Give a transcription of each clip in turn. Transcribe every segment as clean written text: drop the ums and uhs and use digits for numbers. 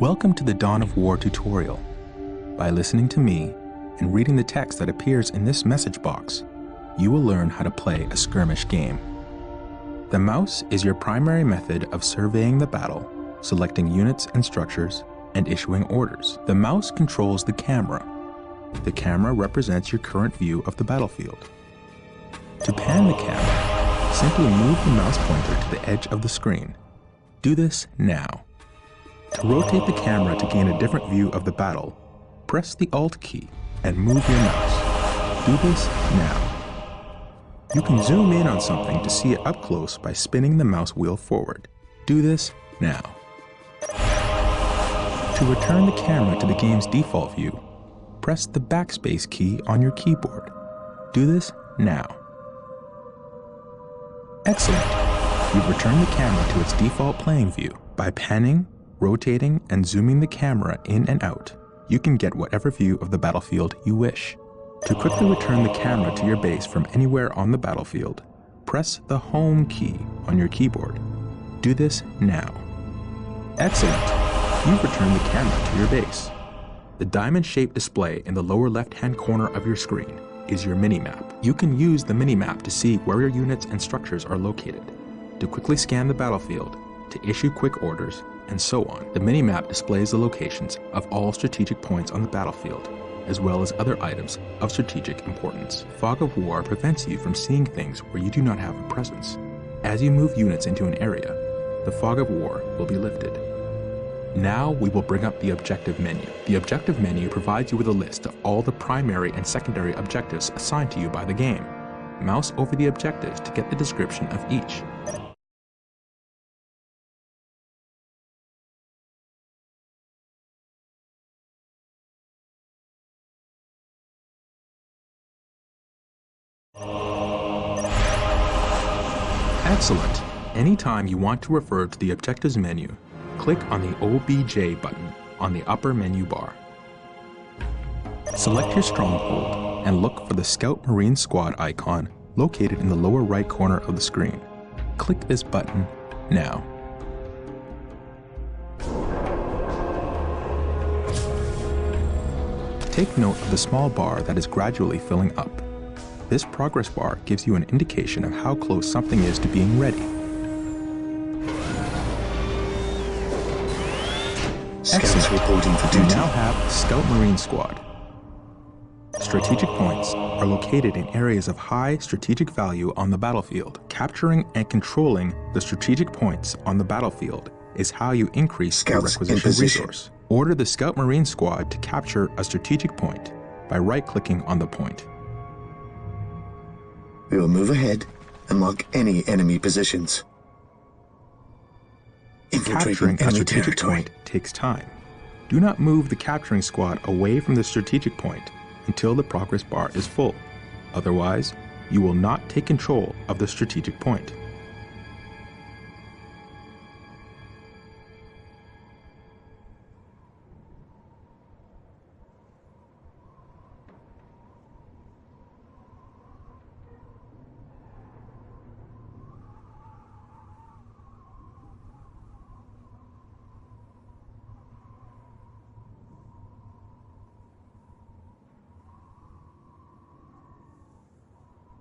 Welcome to the Dawn of War tutorial. By listening to me and reading the text that appears in this message box, you will learn how to play a skirmish game. The mouse is your primary method of surveying the battle, selecting units and structures, and issuing orders. The mouse controls the camera. The camera represents your current view of the battlefield. To pan the camera, simply move the mouse pointer to the edge of the screen. Do this now. To rotate the camera to gain a different view of the battle, press the Alt key and move your mouse. Do this now. You can zoom in on something to see it up close by spinning the mouse wheel forward. Do this now. To return the camera to the game's default view, press the backspace key on your keyboard. Do this now. Excellent! You've returned the camera to its default playing view. By panning, rotating, and zooming the camera in and out, you can get whatever view of the battlefield you wish. To quickly return the camera to your base from anywhere on the battlefield, press the Home key on your keyboard. Do this now. Excellent! You've returned the camera to your base. The diamond-shaped display in the lower left-hand corner of your screen is your mini-map. You can use the mini-map to see where your units and structures are located, to quickly scan the battlefield, to issue quick orders, and so on. The mini-map displays the locations of all strategic points on the battlefield, as well as other items of strategic importance. Fog of War prevents you from seeing things where you do not have a presence. As you move units into an area, the Fog of War will be lifted. Now we will bring up the objective menu. The objective menu provides you with a list of all the primary and secondary objectives assigned to you by the game. Mouse over the objectives to get the description of each. Excellent! Anytime you want to refer to the objectives menu, click on the OBJ button on the upper menu bar. Select your stronghold and look for the Scout Marine Squad icon located in the lower right corner of the screen. Click this button now. Take note of the small bar that is gradually filling up. This progress bar gives you an indication of how close something is to being ready. Scouts reporting for duty. You now have Scout Marine Squad. Strategic points are located in areas of high strategic value on the battlefield. Capturing and controlling the strategic points on the battlefield is how you increase your requisition resource. Order the Scout Marine Squad to capture a strategic point by right-clicking on the point. We will move ahead and mark any enemy positions. Capturing a strategic point takes time. Do not move the capturing squad away from the strategic point until the progress bar is full. Otherwise, you will not take control of the strategic point.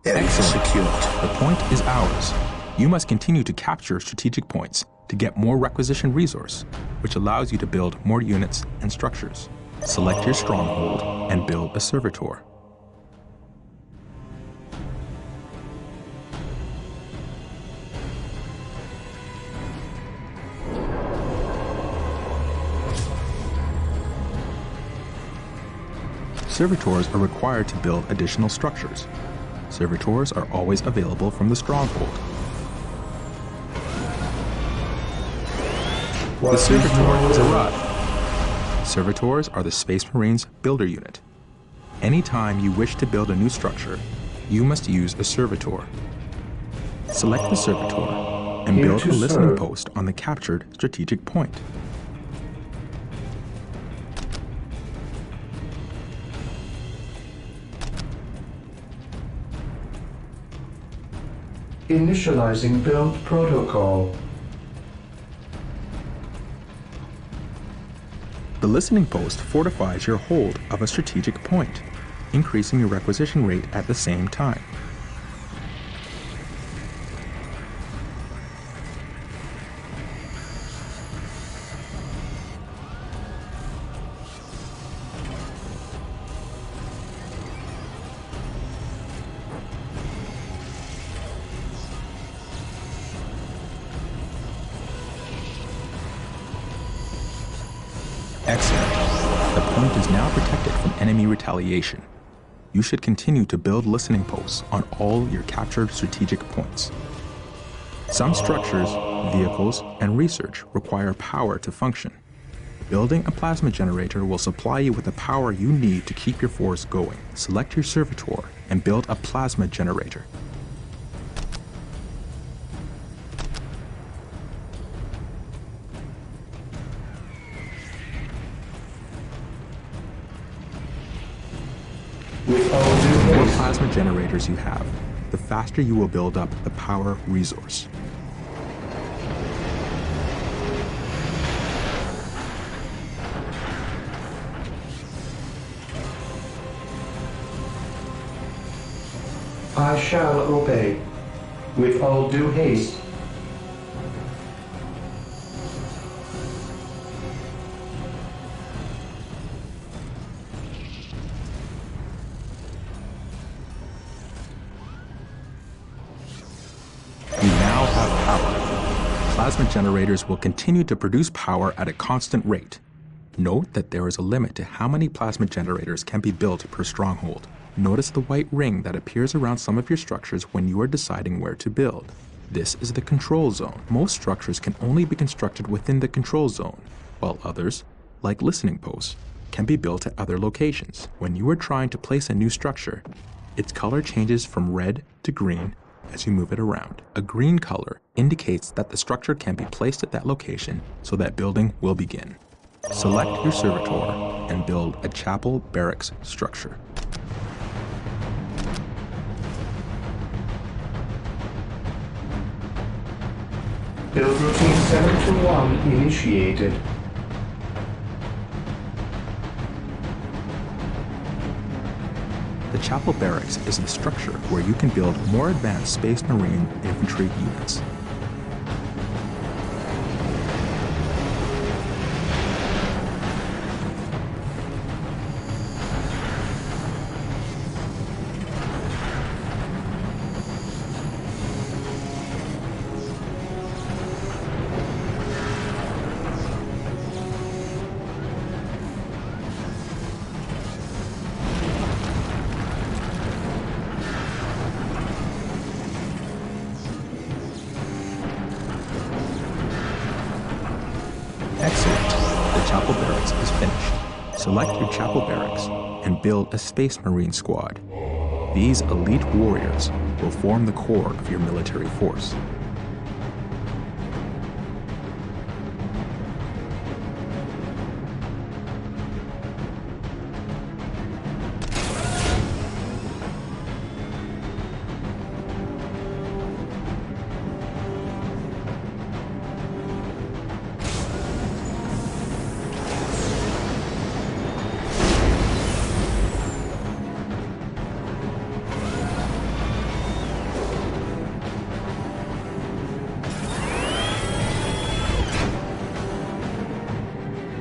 Excellent. Secured. The point is ours. You must continue to capture strategic points to get more requisition resource, which allows you to build more units and structures. Select your stronghold and build a servitor. Servitors are required to build additional structures. Servitors are always available from the stronghold. The Servitor has arrived. Servitors are the Space Marines builder unit. Anytime you wish to build a new structure, you must use a Servitor. Select the Servitor and build a listening post on the captured strategic point. Initializing build protocol. The listening post fortifies your hold of a strategic point, increasing your requisition rate at the same time. Excellent. The point is now protected from enemy retaliation. You should continue to build listening posts on all your captured strategic points. Some structures, vehicles, and research require power to function. Building a plasma generator will supply you with the power you need to keep your force going. Select your servitor and build a plasma generator. The more plasma generators you have, the faster you will build up the power resource. I shall obey, with all due haste. Plasma generators will continue to produce power at a constant rate. Note that there is a limit to how many plasma generators can be built per stronghold. Notice the white ring that appears around some of your structures when you are deciding where to build. This is the control zone. Most structures can only be constructed within the control zone, while others, like listening posts, can be built at other locations. When you are trying to place a new structure, its color changes from red to green as you move it around. A green color indicates that the structure can be placed at that location, so that building will begin. Select your servitor and build a chapel barracks structure. Build routine 721 initiated. The chapel barracks is the structure where you can build more advanced Space Marine infantry units. Excellent. The chapel barracks is finished. Select your chapel barracks and build a Space Marine squad. These elite warriors will form the core of your military force.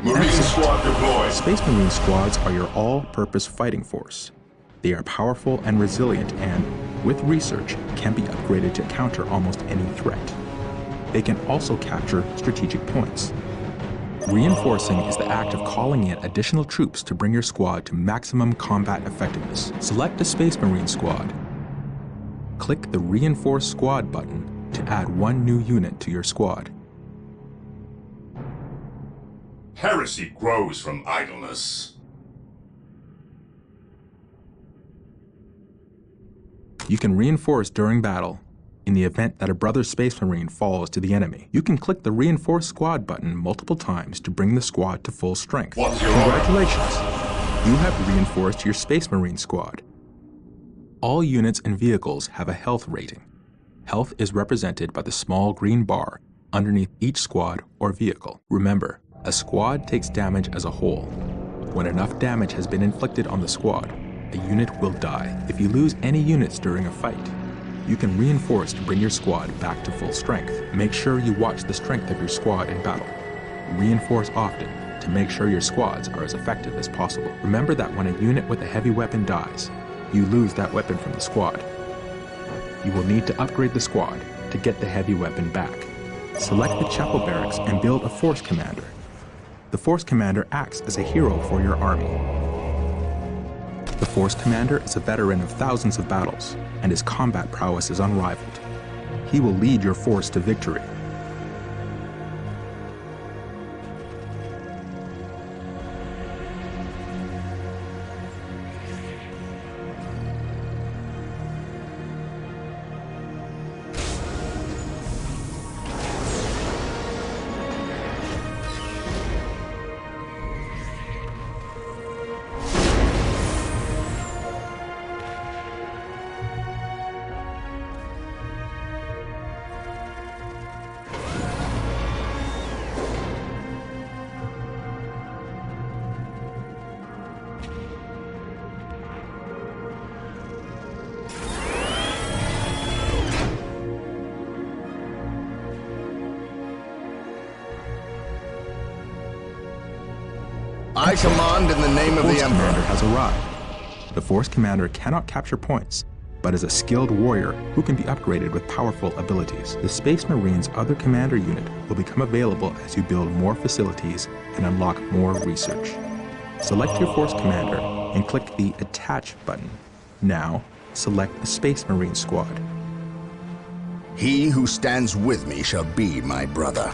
Marine squad deployed. Space Marine squads are your all-purpose fighting force. They are powerful and resilient and, with research, can be upgraded to counter almost any threat. They can also capture strategic points. Reinforcing is the act of calling in additional troops to bring your squad to maximum combat effectiveness. Select a Space Marine squad. Click the Reinforce Squad button to add one new unit to your squad. Heresy grows from idleness. You can reinforce during battle. In the event that a brother Space Marine falls to the enemy, you can click the Reinforce Squad button multiple times to bring the squad to full strength. Congratulations! You have reinforced your Space Marine squad. All units and vehicles have a health rating. Health is represented by the small green bar underneath each squad or vehicle. Remember, A squad takes damage as a whole. When enough damage has been inflicted on the squad, a unit will die. If you lose any units during a fight, you can reinforce to bring your squad back to full strength. Make sure you watch the strength of your squad in battle. Reinforce often to make sure your squads are as effective as possible. Remember that when a unit with a heavy weapon dies, you lose that weapon from the squad. You will need to upgrade the squad to get the heavy weapon back. Select the chapel barracks and build a force commander. The force commander acts as a hero for your army. The force commander is a veteran of thousands of battles, and his combat prowess is unrivaled. He will lead your force to victory. I command in the name of the Force Emperor. commander has arrived. The force commander cannot capture points, but is a skilled warrior who can be upgraded with powerful abilities. The Space Marine's other commander unit will become available as you build more facilities and unlock more research. Select your force commander and click the Attach button. Now, select the Space Marine squad. He who stands with me shall be my brother.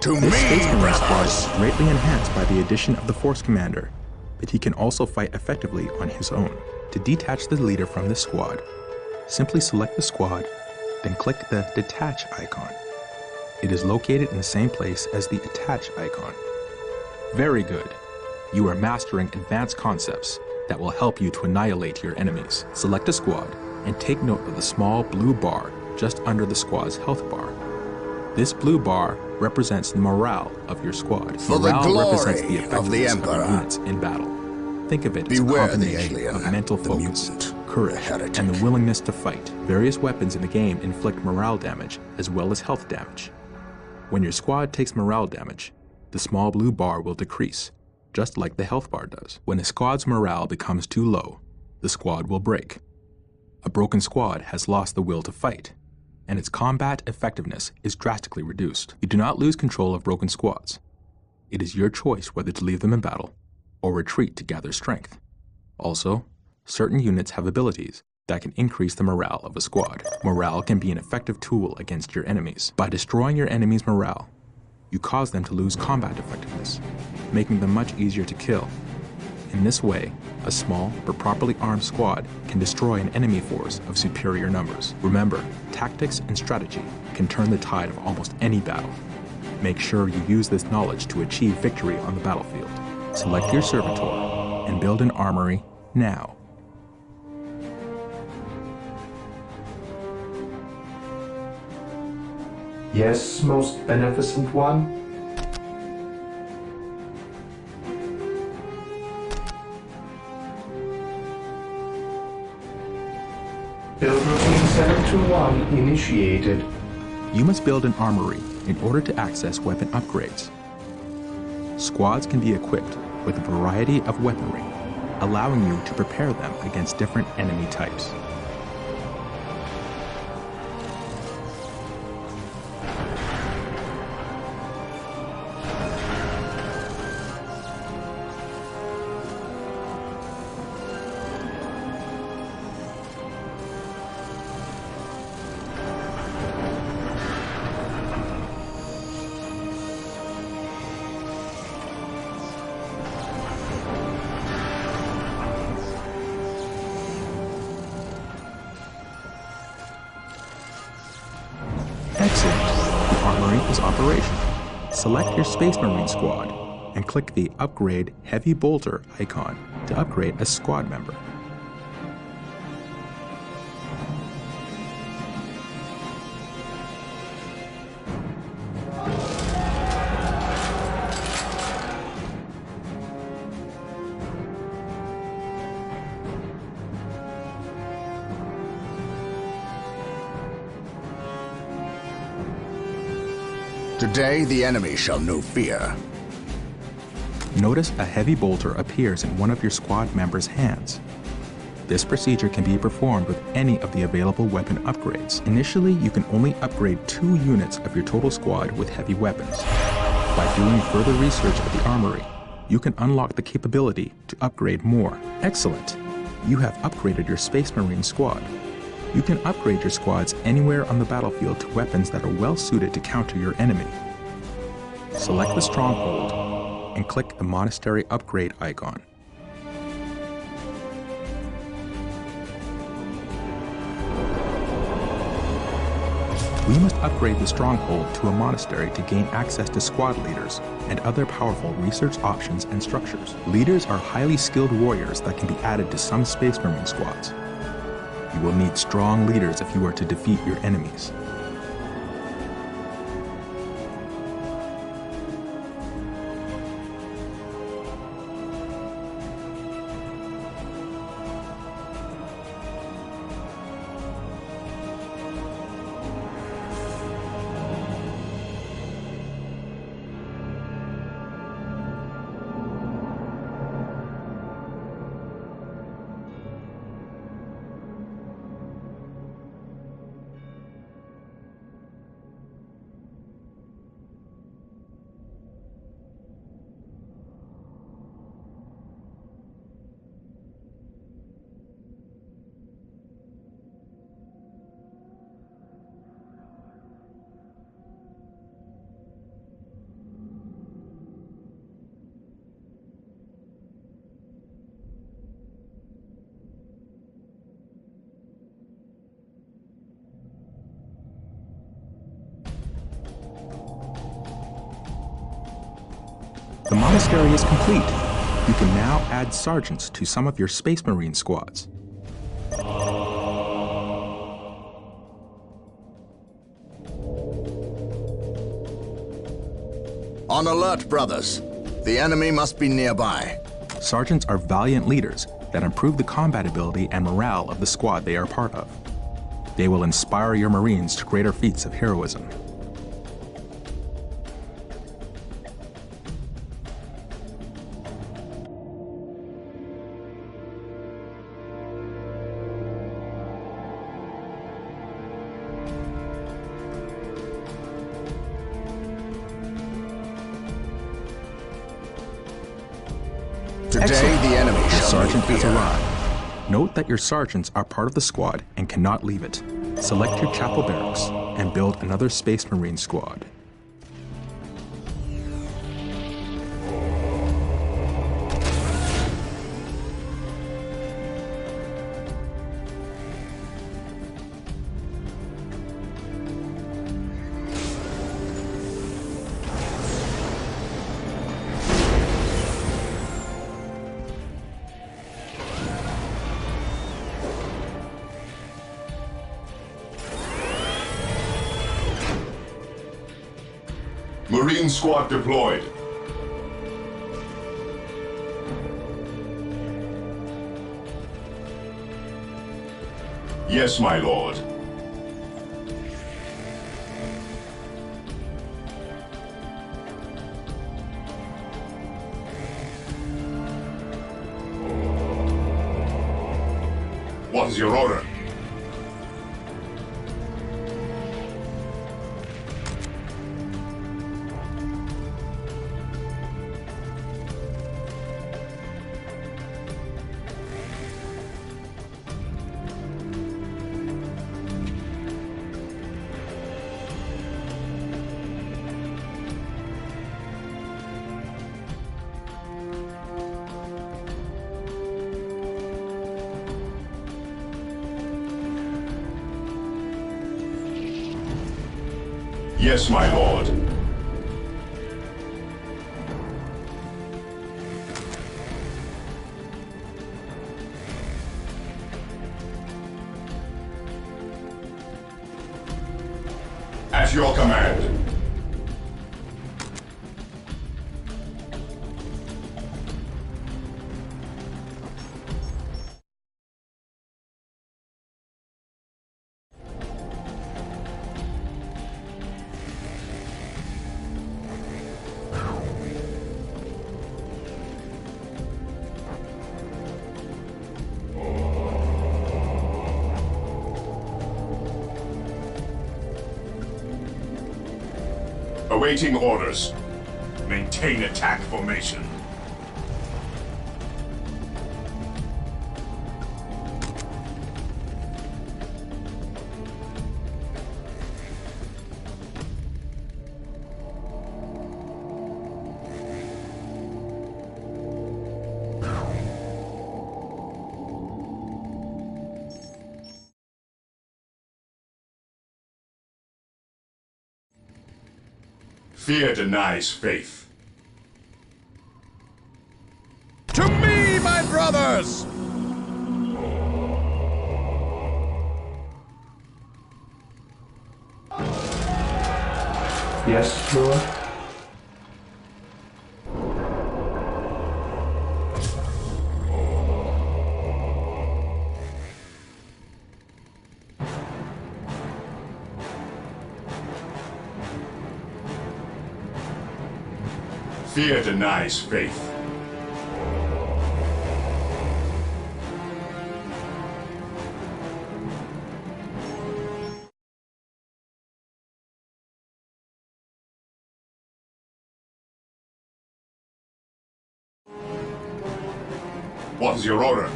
To This Space me, Marine squad brothers! is greatly enhanced by the addition of the Force Commander, but he can also fight effectively on his own. To detach the leader from this squad, simply select the squad, then click the Detach icon. It is located in the same place as the Attach icon. Very good. You are mastering advanced concepts that will help you to annihilate your enemies. Select a squad and take note of the small blue bar just under the squad's health bar. This blue bar represents the morale of your squad. For the Morale represents the glory of the effectiveness of Emperor. your units in battle. Think of it as a Beware the combination alien, of mental the focus, mutant, courage, the heretic. and the willingness to fight. Various weapons in the game inflict morale damage as well as health damage. When your squad takes morale damage, the small blue bar will decrease, just like the health bar does. When a squad's morale becomes too low, the squad will break. A broken squad has lost the will to fight, and its combat effectiveness is drastically reduced. You do not lose control of broken squads. It is your choice whether to leave them in battle or retreat to gather strength. Also, certain units have abilities that can increase the morale of a squad. Morale can be an effective tool against your enemies. By destroying your enemy's morale, you cause them to lose combat effectiveness, making them much easier to kill. In this way, a small but properly armed squad can destroy an enemy force of superior numbers. Remember, tactics and strategy can turn the tide of almost any battle. Make sure you use this knowledge to achieve victory on the battlefield. Select your servitor and build an armory now. Yes, most beneficent one? Build routine 721 initiated. You must build an armory in order to access weapon upgrades. Squads can be equipped with a variety of weaponry, allowing you to prepare them against different enemy types. Excellent. The armory is operational. Select your Space Marine squad and click the Upgrade Heavy Bolter icon to upgrade a squad member. Today the enemy shall know fear. Notice a heavy bolter appears in one of your squad members' hands. This procedure can be performed with any of the available weapon upgrades. Initially, you can only upgrade 2 units of your total squad with heavy weapons. By doing further research at the armory, you can unlock the capability to upgrade more. Excellent! You have upgraded your Space Marine squad. You can upgrade your squads anywhere on the battlefield to weapons that are well suited to counter your enemy. Select the stronghold and click the monastery upgrade icon. We must upgrade the stronghold to a monastery to gain access to squad leaders and other powerful research options and structures. Leaders are highly skilled warriors that can be added to some Space Marine squads. You will need strong leaders if you are to defeat your enemies. The monastery is complete. You can now add sergeants to some of your Space Marine squads. On alert, brothers. The enemy must be nearby. Sergeants are valiant leaders that improve the combat ability and morale of the squad they are part of. They will inspire your Marines to greater feats of heroism. Today the enemy Your shall sergeant know has fear. arrived. Note that your sergeants are part of the squad and cannot leave it. Select your chapel barracks and build another Space Marine squad. Marine squad deployed. Yes, my lord. What is your order? Yes, my lord. At your command. Awaiting orders. Maintain attack formation. Fear denies faith. To me, my brothers! Yes, Lord. Fear denies faith. What is your order?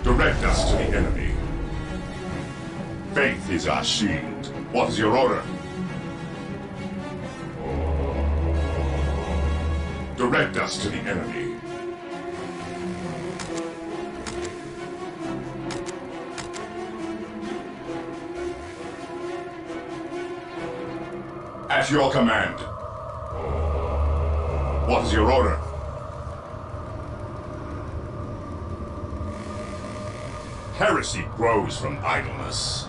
Direct us to the enemy. Faith is our shield. What is your order? Direct us to the enemy. At your command. What is your order? Heresy grows from idleness.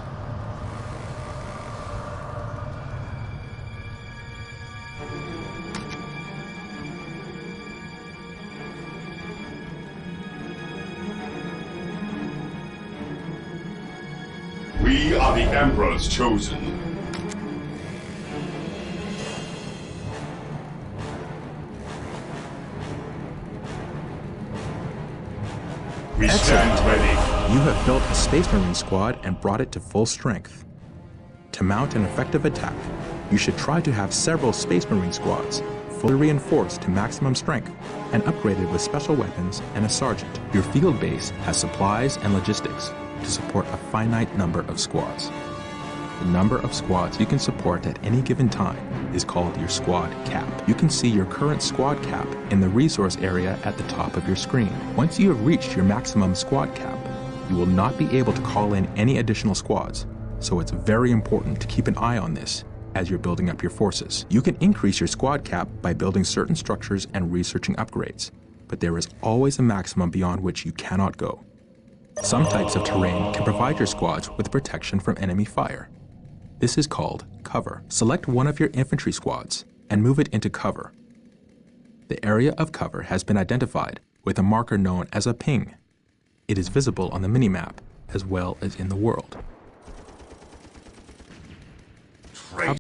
We are the Emperor's chosen. We stand ready. You have built a Space Marine squad and brought it to full strength. To mount an effective attack, you should try to have several Space Marine squads, fully reinforced to maximum strength, and upgraded with special weapons and a sergeant. Your field base has supplies and logistics to support a finite number of squads. The number of squads you can support at any given time is called your squad cap. You can see your current squad cap in the resource area at the top of your screen. Once you have reached your maximum squad cap, you will not be able to call in any additional squads, so it's very important to keep an eye on this as you're building up your forces. You can increase your squad cap by building certain structures and researching upgrades, but there is always a maximum beyond which you cannot go. Some types of terrain can provide your squads with protection from enemy fire. This is called cover. Select one of your infantry squads and move it into cover. The area of cover has been identified with a marker known as a ping. It is visible on the minimap as well as in the world.